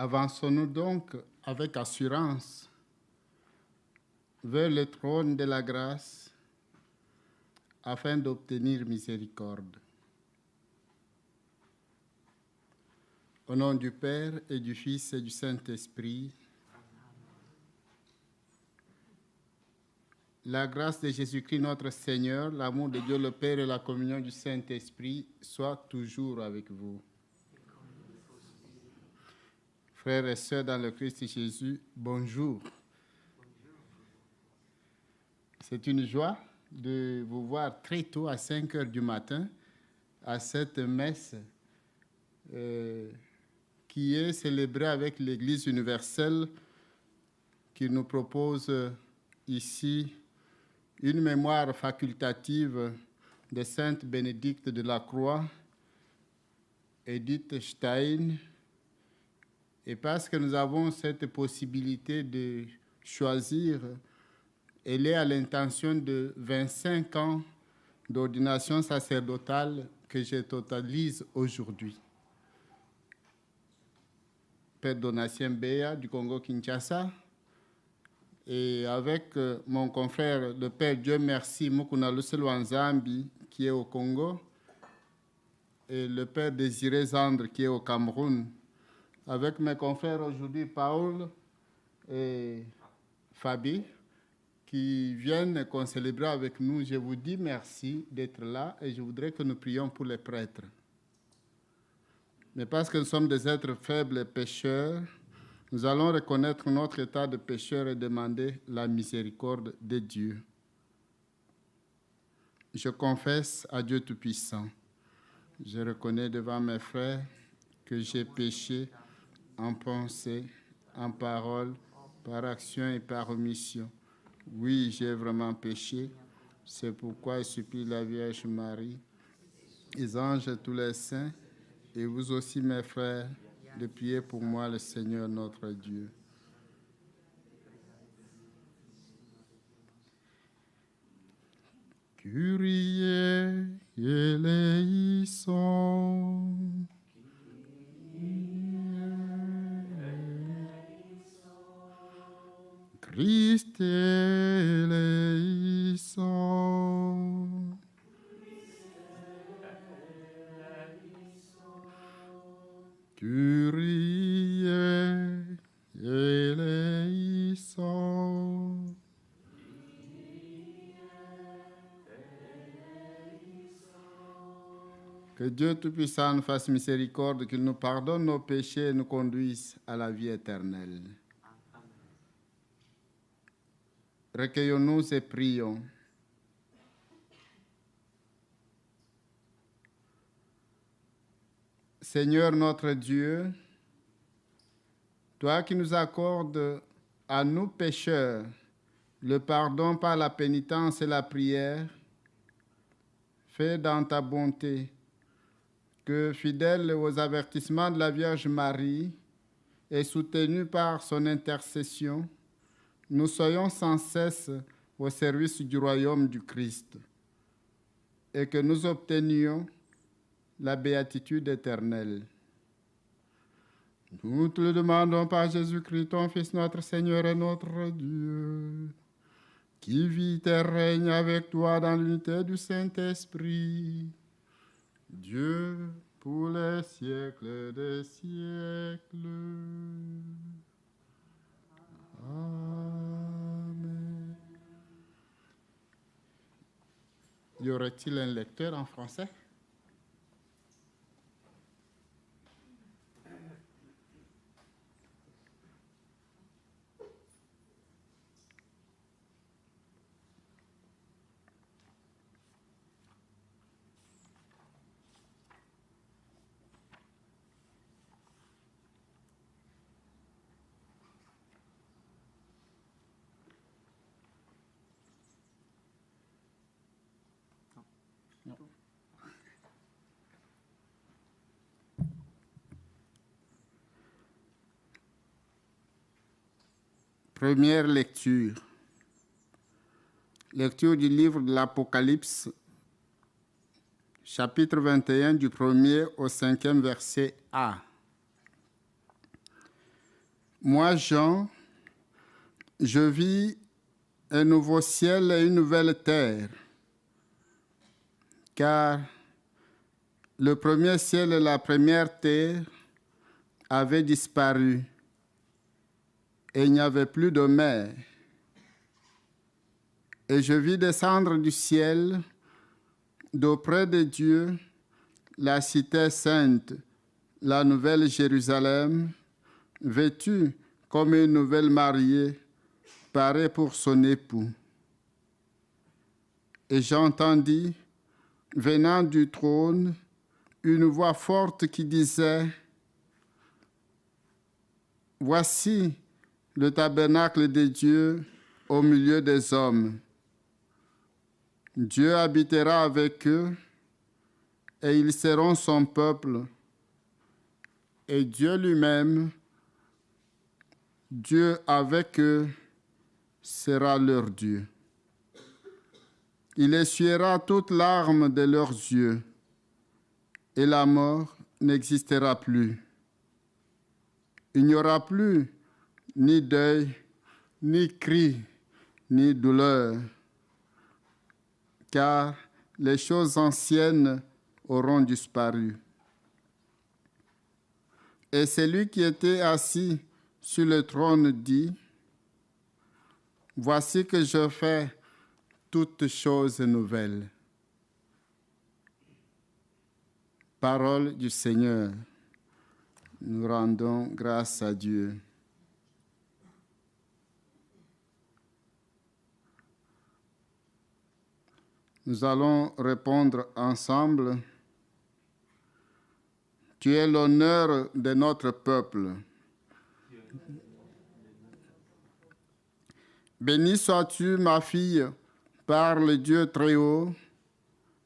Avançons-nous donc avec assurance vers le trône de la grâce afin d'obtenir miséricorde. Au nom du Père et du Fils et du Saint-Esprit, la grâce de Jésus-Christ notre Seigneur, l'amour de Dieu le Père et la communion du Saint-Esprit soient toujours avec vous. Frères et sœurs dans le Christ Jésus, bonjour. C'est une joie de vous voir très tôt à 5 heures du matin à cette messe qui est célébrée avec l'Église universelle qui nous propose ici une mémoire facultative de Sainte Bénédicte de la Croix, Edith Stein. Et parce que nous avons cette possibilité de choisir, elle est à l'intention de 25 ans d'ordination sacerdotale que je totalise aujourd'hui. Père Donatien Béa du Congo-Kinshasa, et avec mon confrère, le Père Dieu merci, Mukuna Luselwanzambi, qui est au Congo, et le Père Désiré Zandre, qui est au Cameroun, avec mes confrères aujourd'hui, Paul et Fabi, qui viennent concélébrer avec nous. Je vous dis merci d'être là et je voudrais que nous prions pour les prêtres. Mais parce que nous sommes des êtres faibles et pécheurs, nous allons reconnaître notre état de pécheur et demander la miséricorde de Dieu. Je confesse à Dieu Tout-Puissant. Je reconnais devant mes frères que j'ai péché en pensée, en parole, par action et par omission. Oui, j'ai vraiment péché. C'est pourquoi je supplie la Vierge Marie, les anges et tous les saints, et vous aussi, mes frères, de prier pour moi, le Seigneur notre Dieu. Kyrie eleison. Christe eleison. Kyrie eleison. Que Dieu Tout-Puissant nous fasse miséricorde, qu'il nous pardonne nos péchés et nous conduise à la vie éternelle. Recueillons-nous et prions. Seigneur notre Dieu, toi qui nous accordes à nous pécheurs le pardon par la pénitence et la prière, fais dans ta bonté que, fidèles aux avertissements de la Vierge Marie et soutenus par son intercession, nous soyons sans cesse au service du royaume du Christ et que nous obtenions la béatitude éternelle. Nous te le demandons par Jésus-Christ, ton Fils, notre Seigneur et notre Dieu, qui vit et règne avec toi dans l'unité du Saint-Esprit, Dieu pour les siècles des siècles. Amen. Y aurait-il un lecteur en français? Non. Première lecture. Lecture du livre de l'Apocalypse, chapitre 21, du 1er au 5e verset A. Moi, Jean, je vis un nouveau ciel et une nouvelle terre, car le premier ciel et la première terre avaient disparu et il n'y avait plus de mer. Et je vis descendre du ciel, d'auprès de Dieu, la cité sainte, la nouvelle Jérusalem, vêtue comme une nouvelle mariée, parée pour son époux. Et j'entendis, venant du trône, une voix forte qui disait, « Voici le tabernacle de Dieu au milieu des hommes. Dieu habitera avec eux, et ils seront son peuple. Et Dieu lui-même, Dieu avec eux, sera leur Dieu. Il essuiera toute larme de leurs yeux, et la mort n'existera plus. Il n'y aura plus ni deuil, ni cri, ni douleur, car les choses anciennes auront disparu. Et celui qui était assis sur le trône dit, « Voici que je fais toutes choses nouvelles. » Parole du Seigneur. Nous rendons grâce à Dieu. Nous allons répondre ensemble. Tu es l'honneur de notre peuple. Béni sois-tu, ma fille, par le Dieu très haut,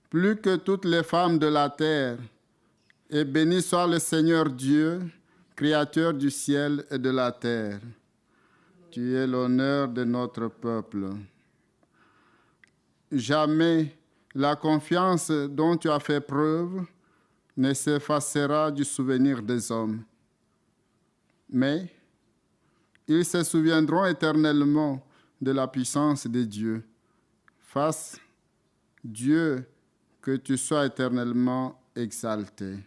plus que toutes les femmes de la terre, et béni soit le Seigneur Dieu, Créateur du ciel et de la terre. Tu es l'honneur de notre peuple. Jamais la confiance dont tu as fait preuve ne s'effacera du souvenir des hommes. Mais ils se souviendront éternellement de la puissance de Dieu. Fasse, Dieu, que tu sois éternellement exalté.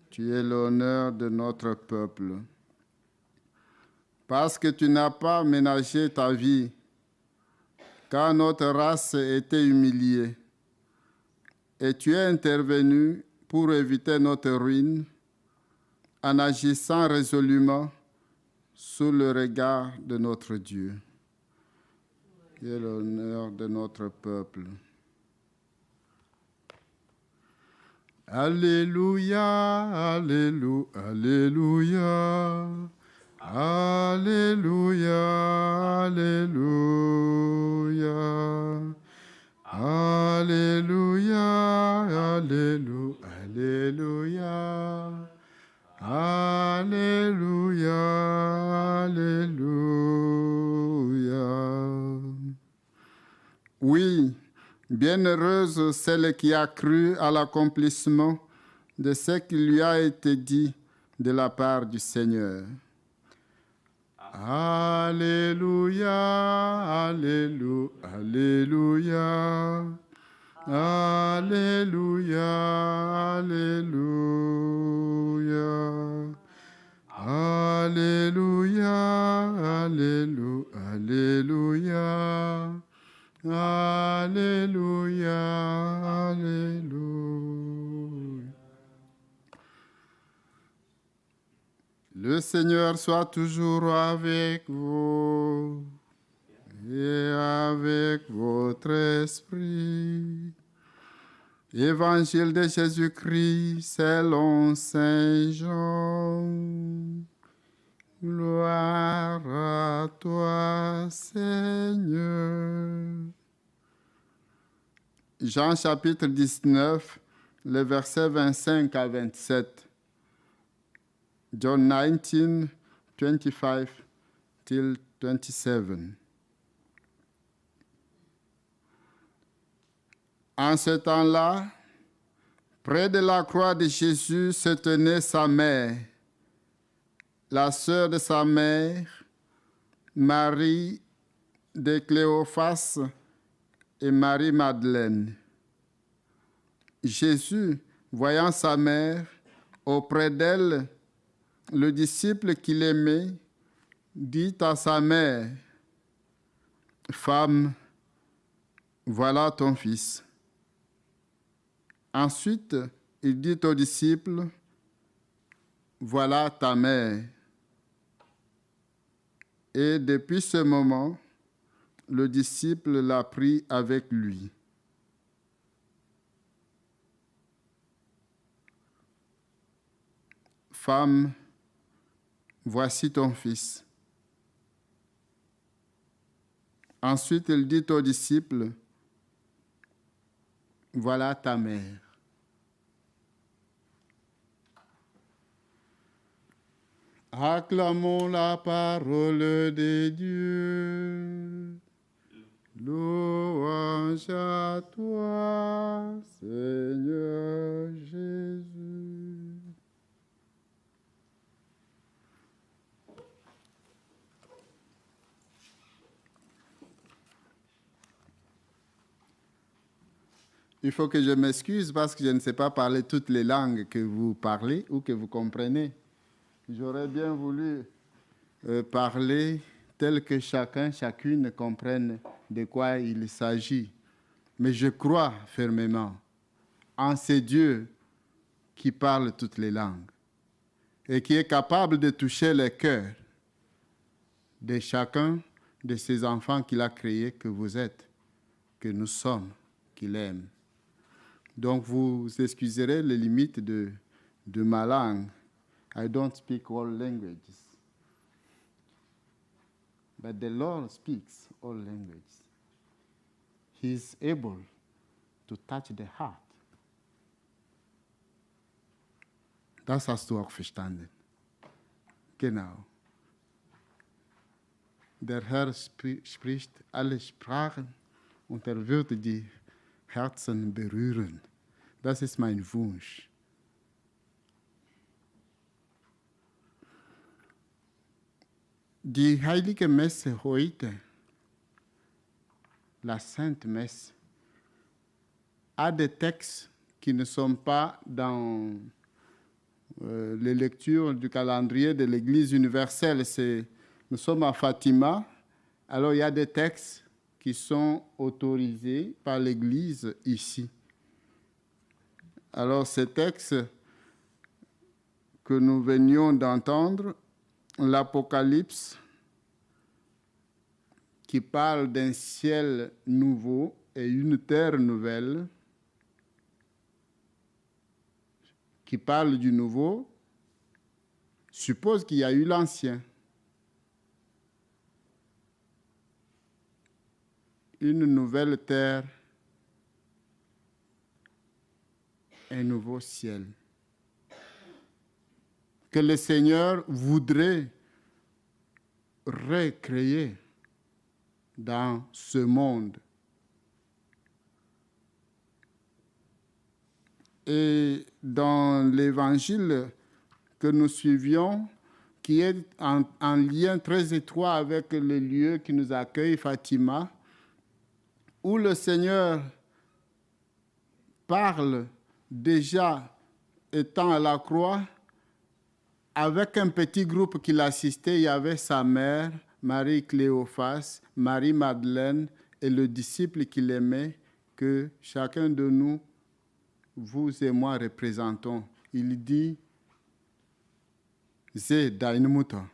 Tu es l'honneur de notre peuple. Parce que tu n'as pas ménagé ta vie, quand notre race était humiliée, et tu es intervenu pour éviter notre ruine, en agissant résolument sous le regard de notre Dieu. Tu es l'honneur de notre peuple. Alléluia, alléluia, alléluia, alléluia, alléluia, alléluia, alléluia, alléluia, alléluia. Oui, bienheureuse celle qui a cru à l'accomplissement de ce qui lui a été dit de la part du Seigneur. Alléluia, alléluia, alléluia, alléluia, alléluia, alléluia, alléluia, alléluia. Alléluia, alléluia. Le Seigneur soit toujours avec vous et avec votre esprit. Évangile de Jésus-Christ selon Saint Jean. Gloire à toi, Seigneur. Jean chapitre 19, les versets 25 à 27. John 19, 25 till 27. En ce temps-là, près de la croix de Jésus se tenait sa mère, la sœur de sa mère, Marie de Cléophas et Marie-Madeleine. Jésus, voyant sa mère, auprès d'elle, le disciple qu'il aimait, dit à sa mère, « Femme, voilà ton fils. » Ensuite, il dit au disciple, « Voilà ta mère. » Et depuis ce moment, le disciple l'a pris avec lui. Femme, voici ton fils. Ensuite, il dit au disciple, voilà ta mère. Acclamons la parole de Dieu. Louange à toi, Seigneur Jésus. Il faut que je m'excuse parce que je ne sais pas parler toutes les langues que vous parlez ou que vous comprenez. J'aurais bien voulu parler tel que chacune comprenne de quoi il s'agit. Mais je crois fermement en ce Dieu qui parle toutes les langues et qui est capable de toucher les cœurs de chacun de ces enfants qu'il a créés, que vous êtes, que nous sommes, qu'il aime. Donc vous excuserez les limites de ma langue. I don't speak all languages. But the Lord speaks all languages. He is able to touch the heart. Das hast du auch verstanden. Genau. Der Herr spricht alle Sprachen und wird die Herzen berühren. Das ist mein Wunsch. Die heilige Messe heute, la Sainte Messe, a des textes qui ne sont pas dans les lectures du calendrier de l'Église universelle. Nous sommes à Fatima, alors il y a des textes qui sont autorisés par l'Église ici. Alors ces textes que nous venions d'entendre, l'Apocalypse, qui parle d'un ciel nouveau et une terre nouvelle, qui parle du nouveau, suppose qu'il y a eu l'ancien. Une nouvelle terre, un nouveau ciel. Que le Seigneur voudrait recréer dans ce monde. Et dans l'évangile que nous suivions, qui est en lien très étroit avec le lieu qui nous accueille, Fatima, où le Seigneur parle déjà étant à la croix, avec un petit groupe qui l'assistait, il y avait sa mère, Marie Cléophas, Marie-Madeleine et le disciple qu'il aimait, que chacun de nous, vous et moi, représentons. Il dit, Ze deine Mutter,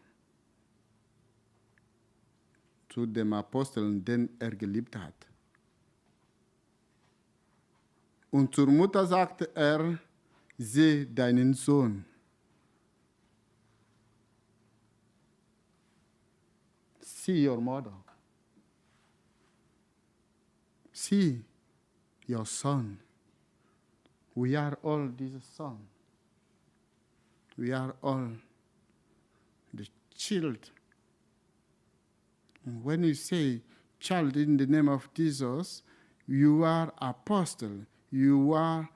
zu dem Apostel, den geliebt hat. Und zur Mutter sagte Ze deinen Sohn. See your mother. See your son. We are all this son. We are all the children. When you say child in the name of Jesus, you are apostle. You are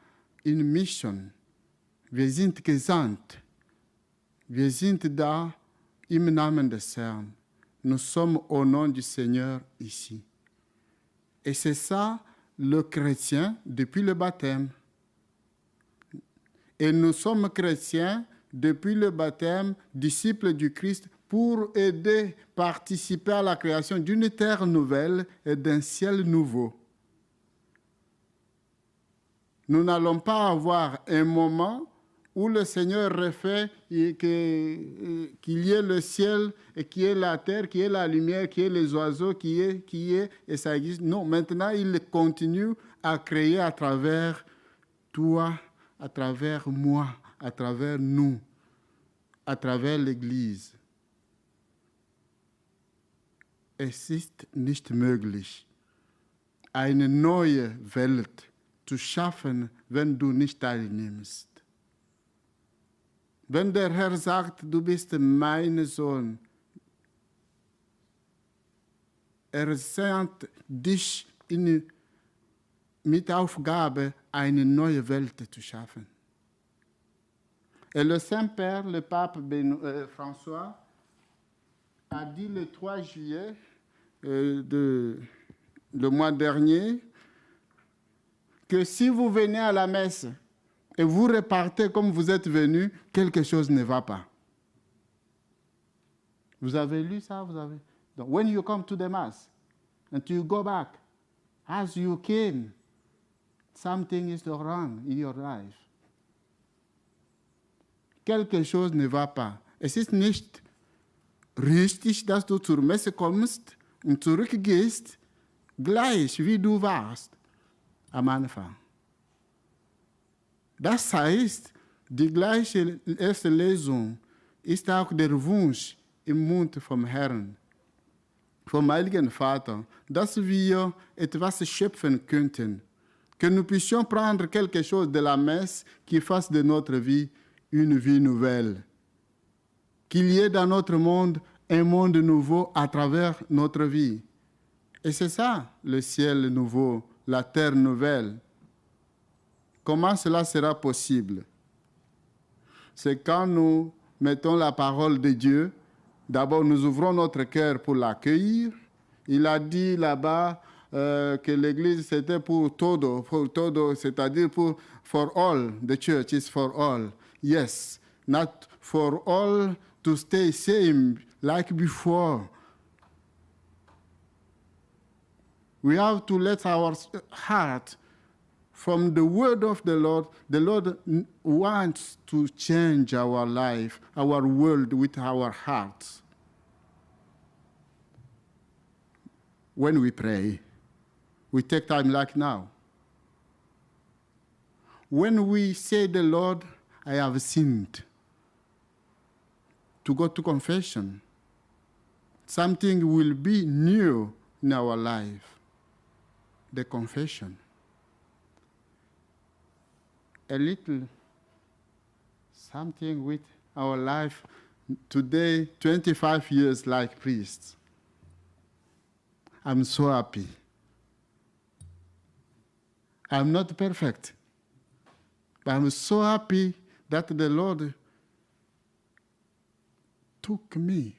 in mission. Wir sind gesandt. Wir sind da, im Namen des Herrn. Nous sommes au nom du Seigneur ici. Et c'est ça le chrétien depuis le baptême. Et nous sommes chrétiens depuis le baptême, disciples du Christ, pour aider, participer à la création d'une terre nouvelle et d'un ciel nouveau. Nous n'allons pas avoir un moment où le Seigneur refait qu'il y ait le ciel et qu'il y ait la terre, qu'il y ait la lumière, qu'il y ait les oiseaux, qu'il y ait, et ça existe. Non, maintenant, il continue à créer à travers toi, à travers moi, à travers nous, à travers l'Église. Es ist nicht möglich, eine neue Welt zu schaffen, wenn du nicht teilnimmst. Wenn der Herr sagt, du bist mein Sohn, sendet dich mit Aufgabe, eine neue Welt zu schaffen. Et le Saint-Père, le pape François, a dit le 3 juillet le mois dernier que si vous venez à la messe et vous repartez comme vous êtes venu, quelque chose ne va pas. Vous avez lu ça? Donc, when you come to the mass and you go back as you came, something is wrong in your life. Quelque chose ne va pas. Es ist nicht richtig, dass du zur Messe kommst und zurückgehst, gleich wie du warst am Anfang. Das heißt, die gleiche erste Lesung ist auch der Wunsch im Mund vom Herrn, vom Heiligen Vater, dass wir etwas schöpfen könnten, que nous puissions prendre quelque chose de la messe qui fasse de notre vie une vie nouvelle. Qu'il y ait dans notre monde un monde nouveau à travers notre vie. Et c'est ça, le ciel nouveau, la terre nouvelle. Comment cela sera possible? C'est quand nous mettons la parole de Dieu, d'abord nous ouvrons notre cœur pour l'accueillir. Il a dit là-bas que l'Église c'était pour todo, c'est-à-dire for all. The church is for all. Yes, not for all to stay same like before. We have to let our heart from the word of the Lord wants to change our life, our world with our hearts. When we pray, we take time like now. When we say the Lord, I have sinned, to go to confession, something will be new in our life, the confession. A little something with our life today, 25 years like priests. I'm so happy. I'm not perfect, but I'm so happy that the Lord took me,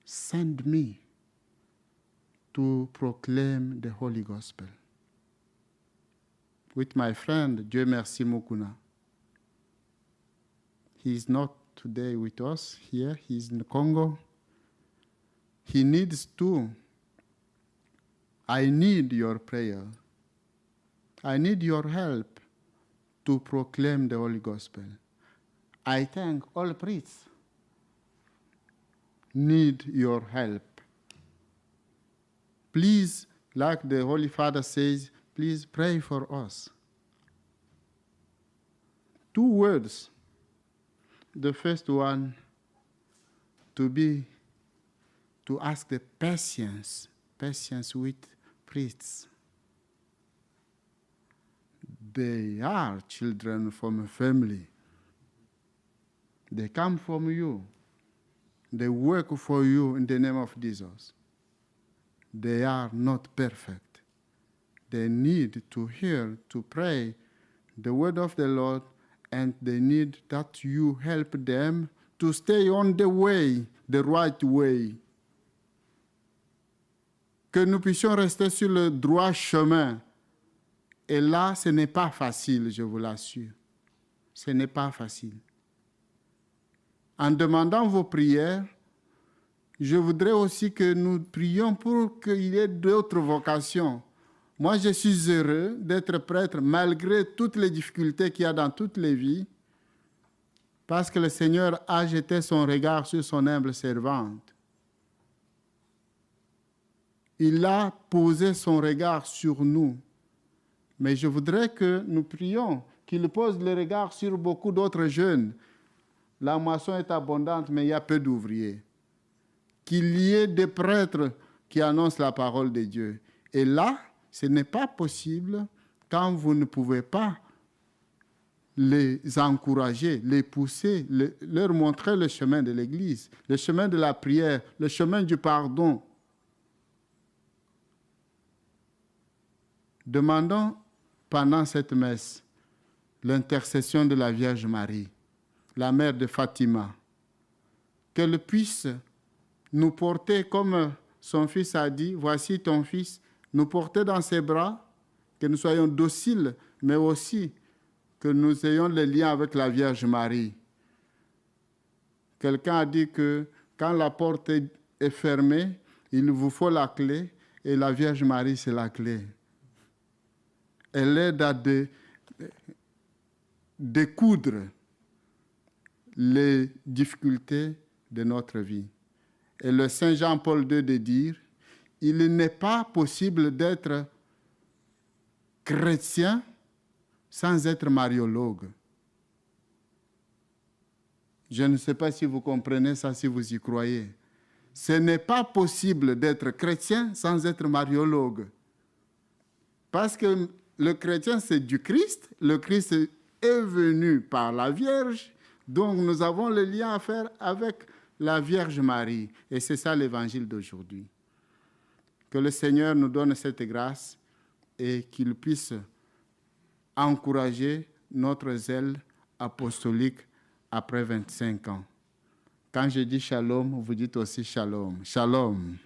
sent me to proclaim the Holy Gospel. With my friend, Dieu merci Mukuna. He is not today with us here. He is in Congo. He needs to. I need your prayer. I need your help to proclaim the Holy Gospel. I think all priests need your help. Please, like the Holy Father says, please pray for us. 2 words. The first one, to ask the patience with priests. They are children from a family. They come from you. They work for you in the name of Jesus. They are not perfect. They need to hear, to pray the word of the Lord, and they need that you help them to stay on the way, the right way. Que nous puissions rester sur le droit chemin. Et là, ce n'est pas facile, je vous l'assure. Ce n'est pas facile. En demandant vos prières, je voudrais aussi que nous prions pour qu'il y ait d'autres vocations. Moi, je suis heureux d'être prêtre malgré toutes les difficultés qu'il y a dans toutes les vies, parce que le Seigneur a jeté son regard sur son humble servante. Il a posé son regard sur nous. Mais je voudrais que nous prions, qu'il pose le regard sur beaucoup d'autres jeunes. La moisson est abondante, mais il y a peu d'ouvriers. Qu'il y ait des prêtres qui annoncent la parole de Dieu. Et là, ce n'est pas possible quand vous ne pouvez pas les encourager, les pousser, leur montrer le chemin de l'Église, le chemin de la prière, le chemin du pardon. Demandons pendant cette messe l'intercession de la Vierge Marie, la mère de Fatima, qu'elle puisse nous porter comme son fils a dit, voici ton fils, nous porter dans ses bras, que nous soyons dociles, mais aussi que nous ayons le lien avec la Vierge Marie. Quelqu'un a dit que quand la porte est fermée, il vous faut la clé, et la Vierge Marie, c'est la clé. Elle aide à découdre les difficultés de notre vie. Et le Saint Jean-Paul II de dire, il n'est pas possible d'être chrétien sans être mariologue. Je ne sais pas si vous comprenez ça, si vous y croyez. Ce n'est pas possible d'être chrétien sans être mariologue. Parce que le chrétien, c'est du Christ. Le Christ est venu par la Vierge. Donc, nous avons le lien à faire avec la Vierge Marie. Et c'est ça l'évangile d'aujourd'hui. Que le Seigneur nous donne cette grâce et qu'il puisse encourager notre zèle apostolique après 25 ans. Quand je dis shalom, vous dites aussi shalom. Shalom.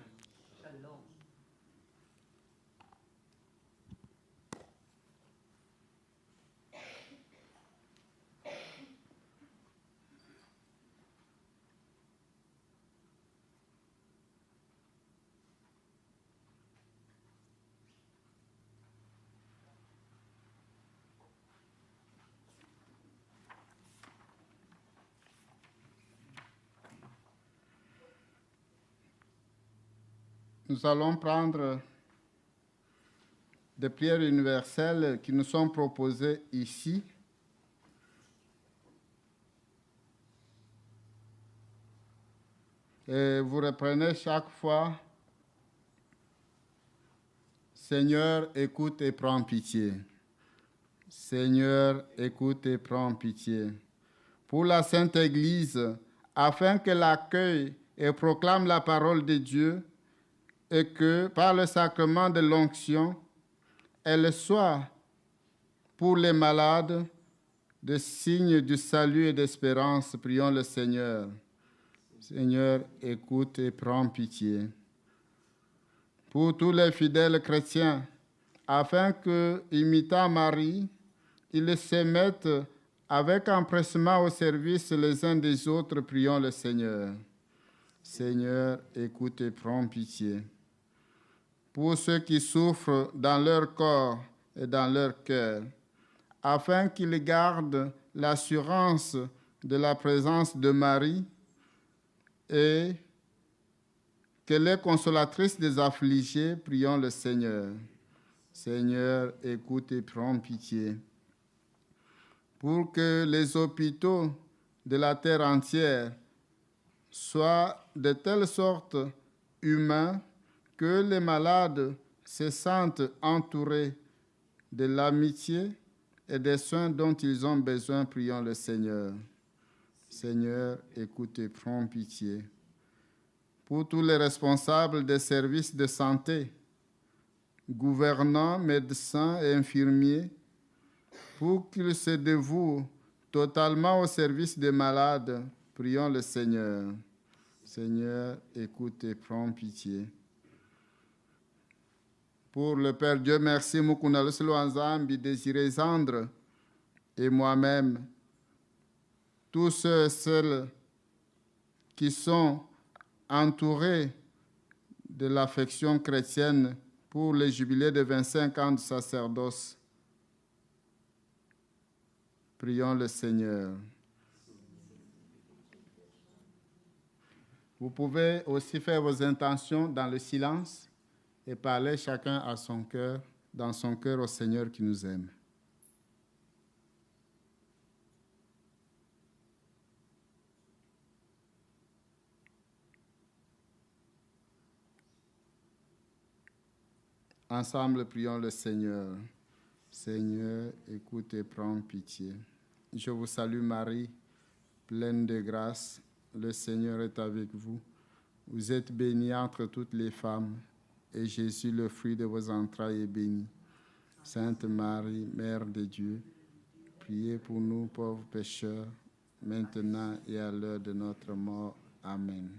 Nous allons prendre des prières universelles qui nous sont proposées ici. Et vous reprenez chaque fois, Seigneur, écoute et prends pitié. Seigneur, écoute et prends pitié. Pour la Sainte Église, afin qu'elle accueille et proclame la parole de Dieu, et que par le sacrement de l'onction, elle soit pour les malades des signes du salut et d'espérance. Prions le Seigneur. Seigneur, écoute et prends pitié. Pour tous les fidèles chrétiens, afin que, imitant Marie, ils se mettent avec empressement au service les uns des autres, prions le Seigneur. Seigneur, écoute et prends pitié. Pour ceux qui souffrent dans leur corps et dans leur cœur, afin qu'ils gardent l'assurance de la présence de Marie et qu'elle est consolatrice des affligés, prions le Seigneur. Seigneur, écoute et prends pitié. Pour que les hôpitaux de la terre entière soient de telle sorte humains que les malades se sentent entourés de l'amitié et des soins dont ils ont besoin, prions le Seigneur. Seigneur, écoute et prends pitié. Pour tous les responsables des services de santé, gouvernants, médecins et infirmiers, pour qu'ils se dévouent totalement au service des malades, Prions le Seigneur. Seigneur, écoute et prends pitié. Pour le Père Dieu, merci, Mukuna Lusilwanzambi, Désiré Zandre et moi-même, tous ceux et celles qui sont entourés de l'affection chrétienne pour les jubilés de 25 ans de sacerdoce. Prions le Seigneur. Vous pouvez aussi faire vos intentions dans le silence et parler chacun à son cœur, dans son cœur au Seigneur qui nous aime. Ensemble, prions le Seigneur. Seigneur, écoute et prends pitié. Je vous salue Marie, pleine de grâce. Le Seigneur est avec vous. Vous êtes bénie entre toutes les femmes, et Jésus, le fruit de vos entrailles, est béni. Sainte Marie, Mère de Dieu, priez pour nous pauvres pécheurs, maintenant et à l'heure de notre mort. Amen.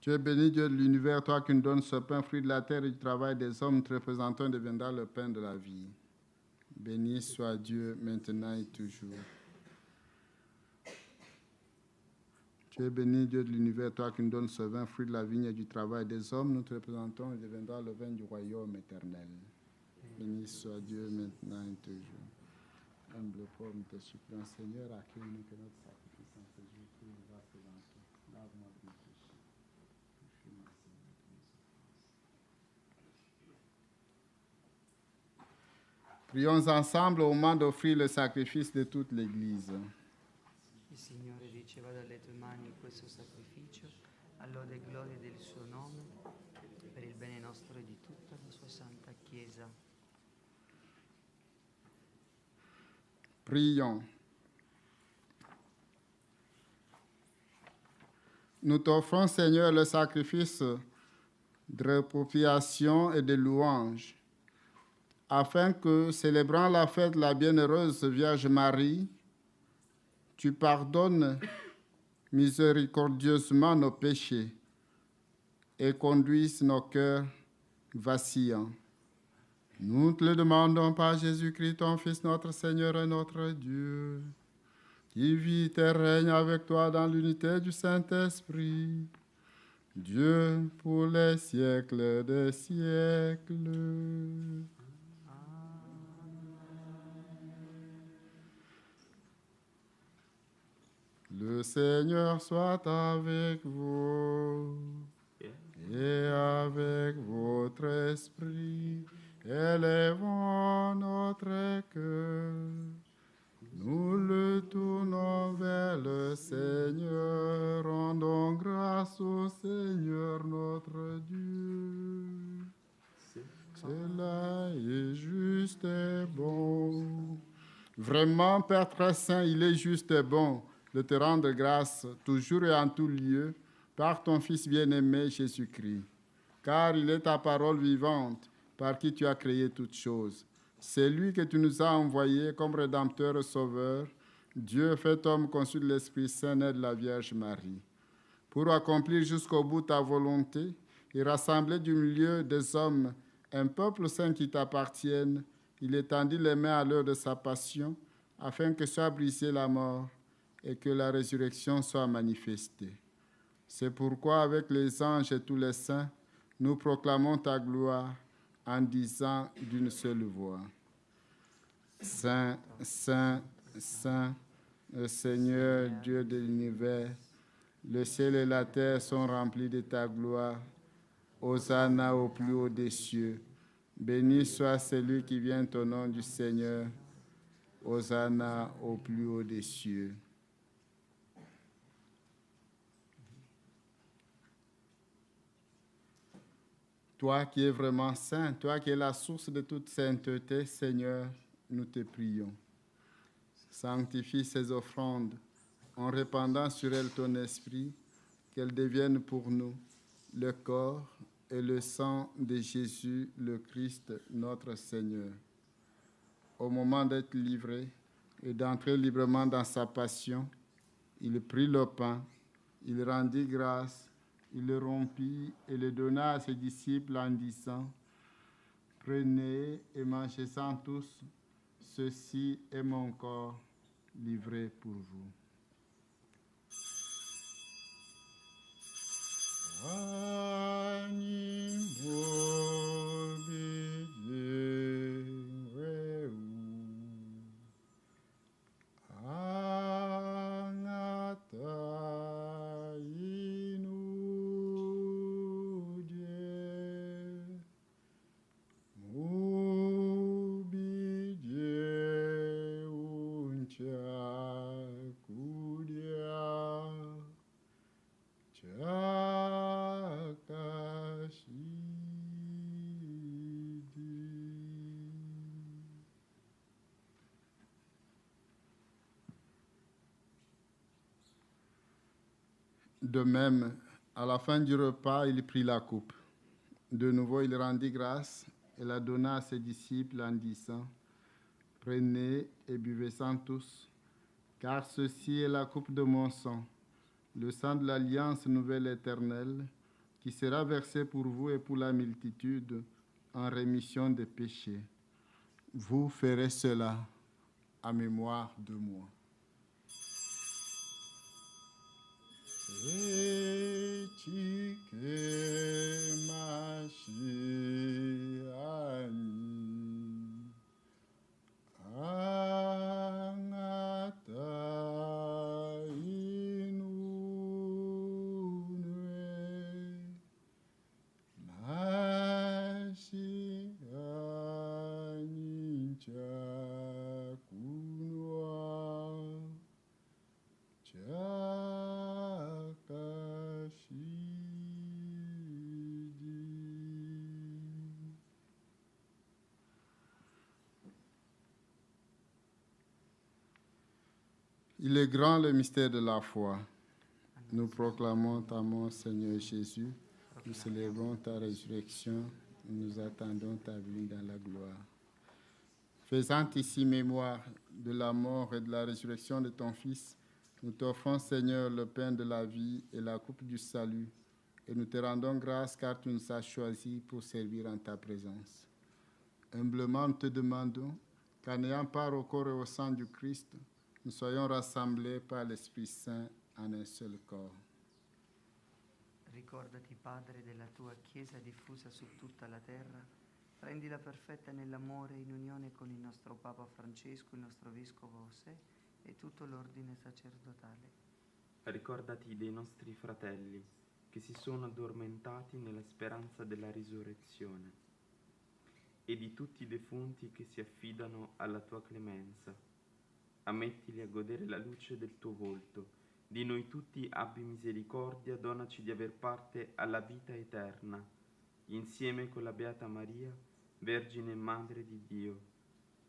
Tu es béni, Dieu de l'univers, toi qui nous donnes ce pain, fruit de la terre et du travail des hommes, te représentant deviendra le pain de la vie. Béni soit Dieu, maintenant et toujours. Tu es béni, Dieu de l'univers, toi qui nous donnes ce vin, fruit de la vigne et du travail des hommes, nous te représentons et deviendra le vin du royaume éternel. Béni soit Dieu, maintenant et toujours. Humble pauvre, nous te supplions, Seigneur, accueille-nous que notre sacrifice en ce jour qui nous va présenter. Lave-moi de mes péchés. Prions ensemble au moment d'offrir le sacrifice de toute l'Église. Il Signore riceva dalle tue mani questo sacrificio, all'ode e gloria del suo nome, per il bene nostro e di tutta la sua santa Chiesa. Prions. Nous t'offrons, Seigneur, le sacrifice de repropriation et de louange, afin que, célébrant la fête de la bienheureuse Vierge Marie, tu pardonnes miséricordieusement nos péchés et conduises nos cœurs vacillants. Nous te le demandons par Jésus-Christ, ton Fils, notre Seigneur et notre Dieu, qui vit et règne avec toi dans l'unité du Saint-Esprit, Dieu pour les siècles des siècles. Le Seigneur soit avec vous et avec votre esprit. Élevons notre cœur. Nous le tournons vers le Seigneur. Rendons grâce au Seigneur notre Dieu. Cela est juste et bon. Vraiment, Père très saint, il est juste et bon de te rendre grâce toujours et en tout lieu par ton Fils bien-aimé Jésus-Christ. Car il est ta parole vivante par qui tu as créé toutes choses. C'est lui que tu nous as envoyé comme Rédempteur et Sauveur, Dieu fait homme conçu de l'Esprit Saint et de la Vierge Marie, pour accomplir jusqu'au bout ta volonté et rassembler du milieu des hommes un peuple saint qui t'appartienne. Il étendit les mains à l'heure de sa passion, afin que soit brisée la mort et que la résurrection soit manifestée. C'est pourquoi, avec les anges et tous les saints, nous proclamons ta gloire en disant d'une seule voix, Saint, Saint, Saint, le Seigneur Dieu de l'univers, le ciel et la terre sont remplis de ta gloire. Hosanna au plus haut des cieux. Béni soit celui qui vient au nom du Seigneur. Hosanna au plus haut des cieux. Toi qui es vraiment saint, toi qui es la source de toute sainteté, Seigneur, nous te prions. Sanctifie ces offrandes en répandant sur elles ton esprit, qu'elles deviennent pour nous le corps et le sang de Jésus, le Christ, notre Seigneur. Au moment d'être livré et d'entrer librement dans sa passion, il prit le pain, il rendit grâce, il le rompit et le donna à ses disciples en disant, « Prenez et mangez-en tous, ceci est mon corps livré pour vous. » De même, à la fin du repas, il prit la coupe. De nouveau, il rendit grâce et la donna à ses disciples en disant, « Prenez et buvez-en tous, car ceci est la coupe de mon sang, le sang de l'alliance nouvelle éternelle, qui sera versé pour vous et pour la multitude en rémission des péchés. Vous ferez cela en mémoire de moi. » Il est grand le mystère de la foi. Nous proclamons ta mort, Seigneur Jésus. Nous célébrons ta résurrection. Nous attendons ta venue dans la gloire. Faisant ici mémoire de la mort et de la résurrection de ton Fils, nous t'offrons, Seigneur, le pain de la vie et la coupe du salut. Et nous te rendons grâce car tu nous as choisis pour servir en ta présence. Humblement, nous te demandons qu'en ayant part au corps et au sang du Christ, nous soyons rassemblés par l'Esprit Saint en un seul corps. Ricordati, Padre, della tua Chiesa diffusa su tutta la terra. Rendila perfetta nell'amore in unione con il nostro Papa Francesco, il nostro Vescovo José e tutto l'ordine sacerdotale. Ricordati dei nostri fratelli che si sono addormentati nella speranza della risurrezione e di tutti i defunti che si affidano alla tua clemenza. Ammettili a godere la luce del tuo volto. Di noi tutti abbi misericordia, donaci di aver parte alla vita eterna, insieme con la Beata Maria, Vergine e Madre di Dio,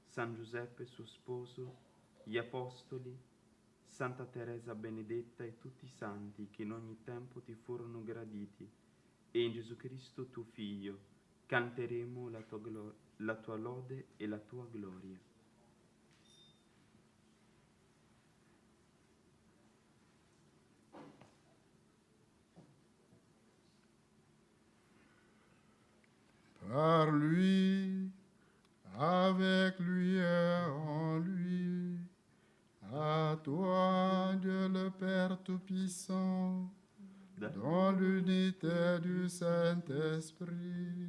San Giuseppe suo sposo, gli Apostoli, Santa Teresa Benedetta e tutti i santi che in ogni tempo ti furono graditi, e in Gesù Cristo tuo Figlio canteremo la tua lode e la tua gloria. Par lui, avec lui et en lui, à toi, Dieu le Père Tout-Puissant, dans l'unité du Saint-Esprit,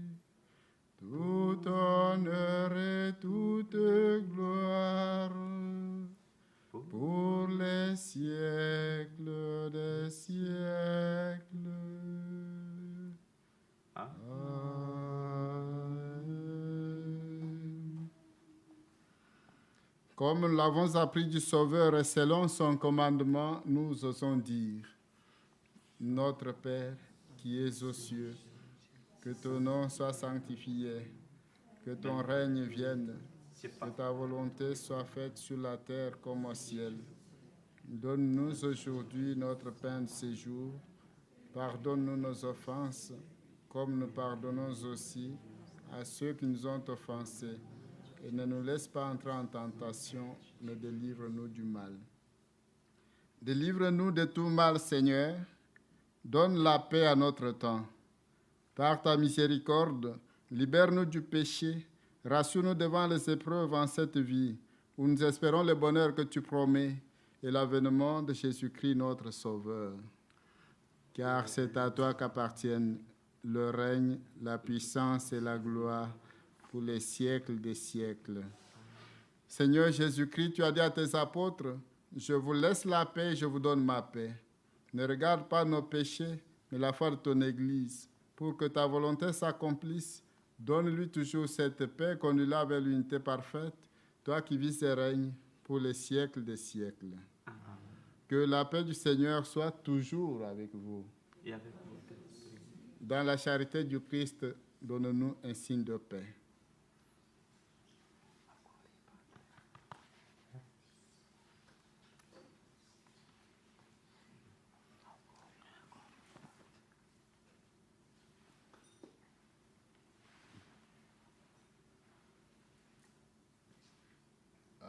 tout honneur et toute gloire pour les siècles des siècles. Amen. Comme nous l'avons appris du Sauveur et selon son commandement, nous osons dire: Notre Père qui es aux cieux, que ton nom soit sanctifié, que ton règne vienne, que ta volonté soit faite sur la terre comme au ciel. Donne-nous aujourd'hui notre pain de ce jour. Pardonne-nous nos offenses, comme nous pardonnons aussi à ceux qui nous ont offensés. Et ne nous laisse pas entrer en tentation, mais délivre-nous du mal. Délivre-nous de tout mal, Seigneur. Donne la paix à notre temps. Par ta miséricorde, libère-nous du péché. Rassure-nous devant les épreuves en cette vie, où nous espérons le bonheur que tu promets et l'avènement de Jésus-Christ, notre Sauveur. Car c'est à toi qu'appartiennent le règne, la puissance et la gloire pour les siècles des siècles. Seigneur Jésus-Christ, tu as dit à tes apôtres: je vous laisse la paix et je vous donne ma paix. Ne regarde pas nos péchés, mais la foi de ton Église. Pour que ta volonté s'accomplisse, donne-lui toujours cette paix, conduis-la vers l'unité parfaite, toi qui vis et règnes pour les siècles des siècles. Amen. Que la paix du Seigneur soit toujours avec vous. Et avec votre esprit. Dans la charité du Christ, donne-nous un signe de paix.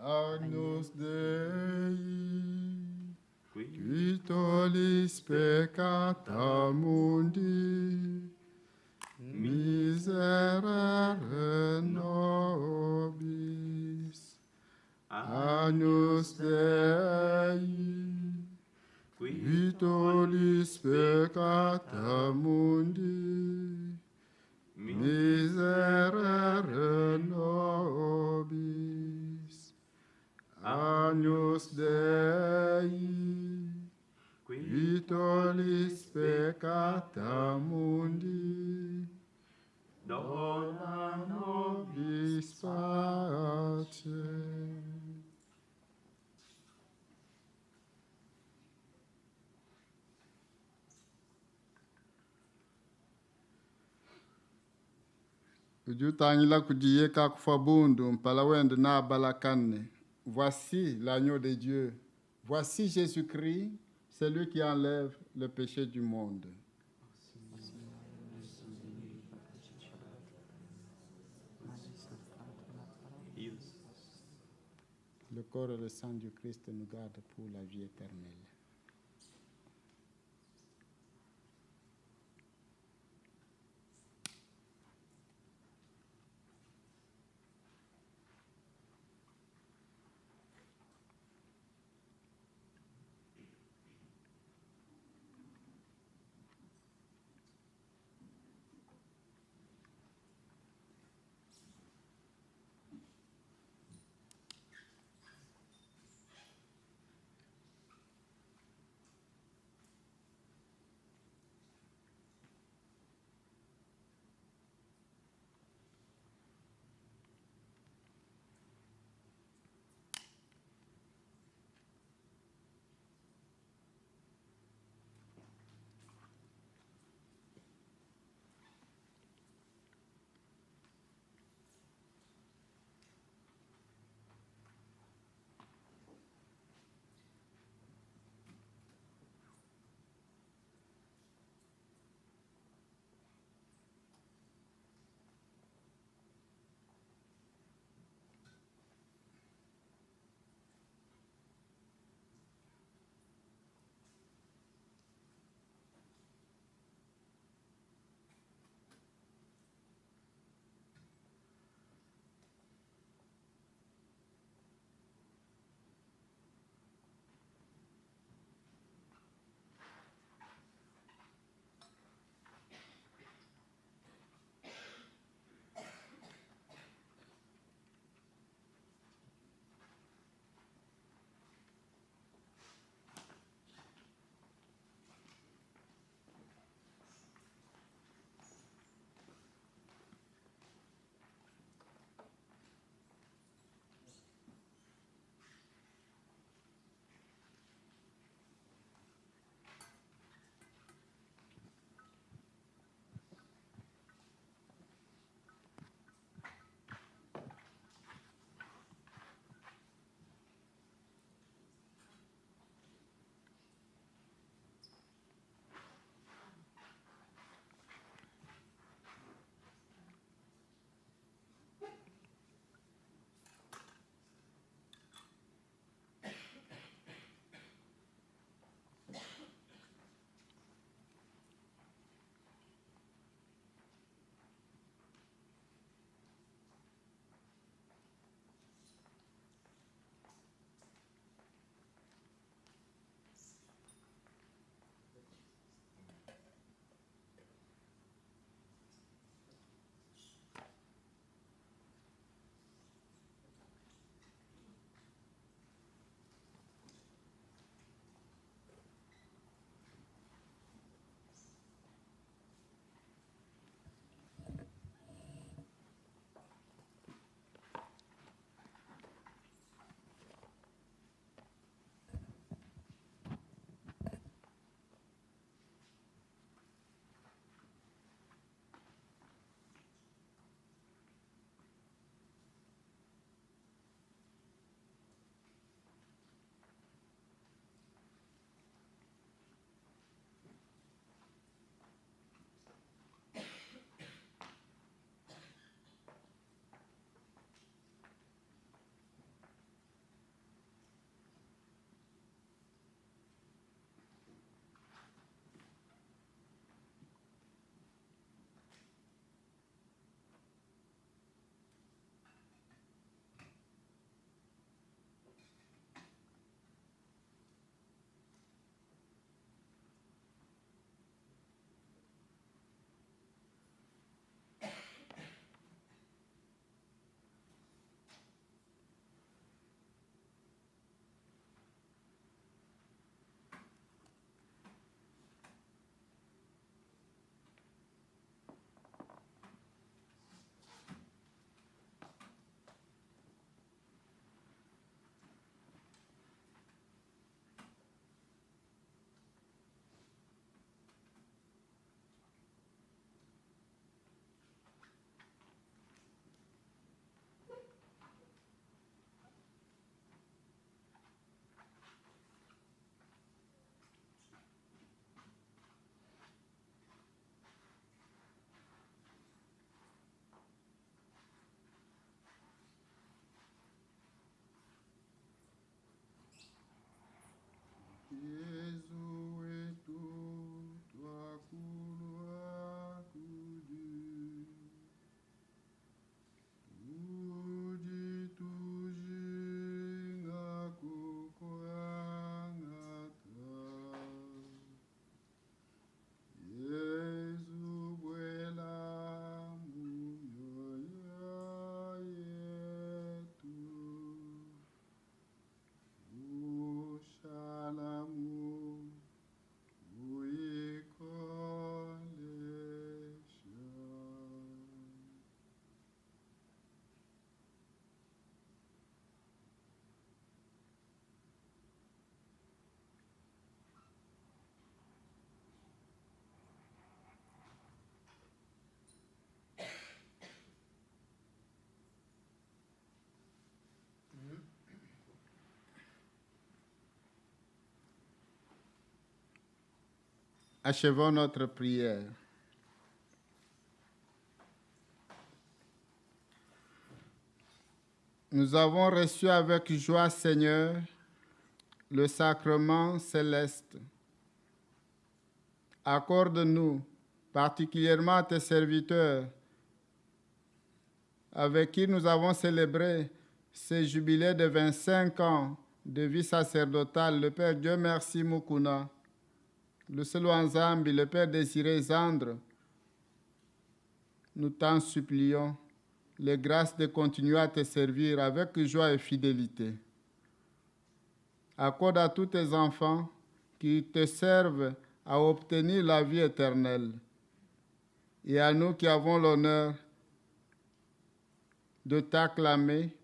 Agnus Dei, qui tollis peccata mundi, miserere nobis. Agnus Dei, qui tollis peccata mundi, miserere nobis. Agnus Dei, qui tollis peccata mundi, dona nobis pace. Ujutangila kujiye kakufabundu mpalawende na balakane. Voici l'agneau de Dieu. Voici Jésus-Christ, celui qui enlève le péché du monde. Le corps et le sang du Christ nous gardent pour la vie éternelle. Achevons notre prière. Nous avons reçu avec joie, Seigneur, le sacrement céleste. Accorde-nous, particulièrement à tes serviteurs, avec qui nous avons célébré ce jubilé de 25 ans de vie sacerdotale, le Père Dieu merci Mukuna, le Selon Zambi, le Père Désiré Zandre, nous t'en supplions les grâces de continuer à te servir avec joie et fidélité. Accorde à tous tes enfants qui te servent à obtenir la vie éternelle. Et à nous qui avons l'honneur de t'acclamer,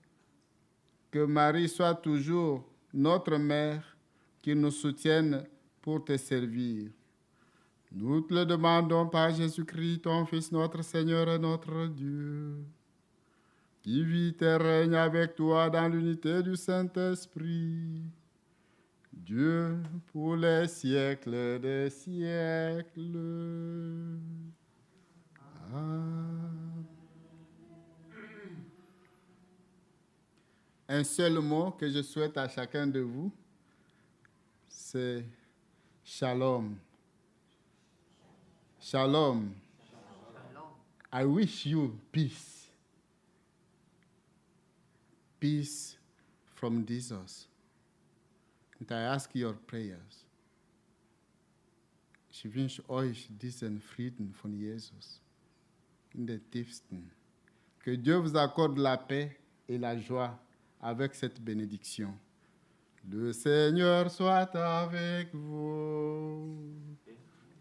que Marie soit toujours notre mère qui nous soutienne pour te servir. Nous te le demandons par Jésus-Christ, ton Fils, notre Seigneur et notre Dieu, qui vit et règne avec toi dans l'unité du Saint-Esprit, Dieu pour les siècles des siècles. Amen. Un seul mot que je souhaite à chacun de vous, c'est Shalom. Shalom. I wish you peace. Peace from Jesus. And I ask your prayers. Ich wünsche euch diesen Frieden von Jesus in den tiefsten. Que Dieu vous accorde la paix et la joie avec cette bénédiction. Le Seigneur soit avec vous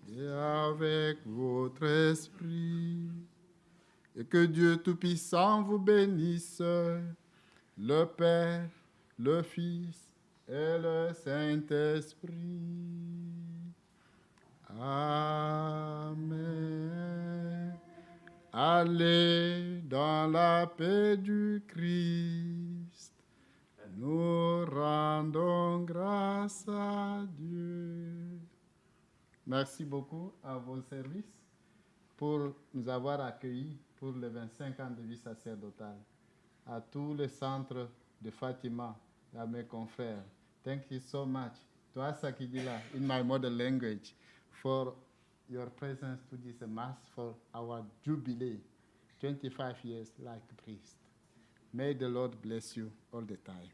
et avec votre esprit. Et que Dieu Tout-Puissant vous bénisse, le Père, le Fils et le Saint-Esprit. Amen. Allez dans la paix du Christ. Nous rendons grâce à Dieu. Merci beaucoup à vos services pour nous avoir accueillis pour les 25 ans de vie sacerdotale. À tous les centres de Fatima et à mes confrères. Thank you so much to Asakidila in my mother language for your presence to this Mass for our Jubilee, 25 years like priest. May the Lord bless you all the time.